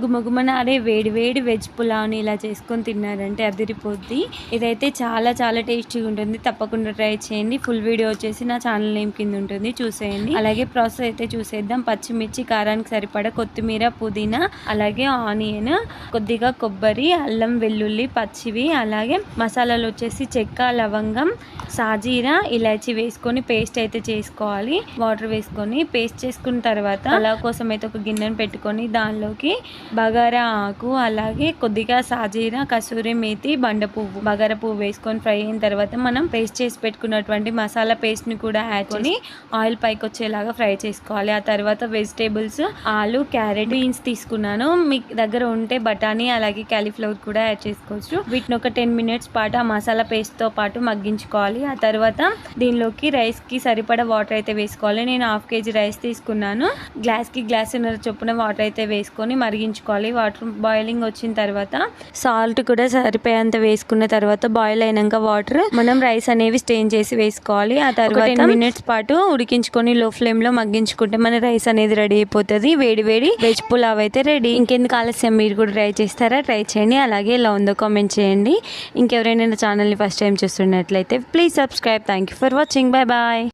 గుమగుమనాడే వేడి వేడి వెజ్ పులావ్ని ఇలా చేసుకొని తిన్నారంటే అదిరిపోద్ది. ఇదైతే చాలా చాలా టేస్టీగా ఉంటుంది. తప్పకుండా ట్రై చేయండి. ఫుల్ వీడియో వచ్చేసి నా ఛానల్ నేమ్ కింద ఉంటుంది, చూసేయండి. అలాగే ప్రాసెస్ అయితే చూసేద్దాం. పచ్చిమిర్చి, కారానికి సరిపడా కొత్తిమీర, పుదీనా, అలాగే ఆనియన్, కొద్దిగా కొబ్బరి, అల్లం వెల్లుల్లి పచ్చివి, అలాగే మసాలాలు వచ్చేసి చెక్క, లవంగం, సాజీరా, ఇలాచి వేసుకొని పేస్ట్ అయితే చేసుకోవాలి. వాటర్ వేసుకొని పేస్ట్ చేసుకున్న తర్వాత పులావ్ కోసం అయితే ఒక గిన్నెను పెట్టుకొని దానిలోకి బగారా ఆకు, అలాగే కొద్దిగా సాజీరా, కసూరి మేతి, బండ పువ్వు, బగారా పువ్వు వేసుకొని ఫ్రై అయిన తర్వాత మనం పేస్ట్ చేసి పెట్టుకున్నటువంటి మసాలా పేస్ట్ ని కూడా యాడ్ చేసుకొని ఆయిల్ పైకి వచ్చేలాగా ఫ్రై చేసుకోవాలి. ఆ తర్వాత వెజిటేబుల్స్ ఆలు, క్యారెట్, బీన్స్ తీసుకున్నాను. మీ దగ్గర ఉంటే బఠానీ అలాగే క్యాలీఫ్లవర్ కూడా యాడ్ చేసుకోవచ్చు. వీటిని ఒక 10 minutes పాటు ఆ మసాలా పేస్ట్ తో పాటు మగ్గించుకోవాలి. ఆ తర్వాత దీనిలోకి రైస్ కి సరిపడా వాటర్ అయితే వేసుకోవాలి. నేను 1/2 kg రైస్ తీసుకున్నాను. గ్లాస్ కి గ్లాసున్నర చొప్పున వాటర్ అయితే వేసుకొని మరిగించుకోవాలి. వాటర్ బాయిలింగ్ వచ్చిన తర్వాత సాల్ట్ కూడా సరిపోయేంత వేసుకున్న తర్వాత బాయిల్ అయినాక వాటర్ మనం రైస్ అనేవి స్టెయిన్ చేసి వేసుకోవాలి. ఆ తర్వాత 10 minutes పాటు ఉడికించుకొని లో ఫ్లేమ్ లో మగ్గించుకుంటే మన రైస్ అనేది రెడీ అయిపోతుంది. వేడి వేడి వెజ్ పులావ్ అయితే రెడీ. ఇంకెందుకు ఆలస్యం, మీరు కూడా ట్రై చేస్తారా? ట్రై చేయండి. అలాగే ఎలా ఉందో కామెంట్ చేయండి. ఇంకెవరైనా నా ఛానల్ని ఫస్ట్ టైం చూస్తున్నట్లయితే please subscribe. Thank you for watching. Bye bye.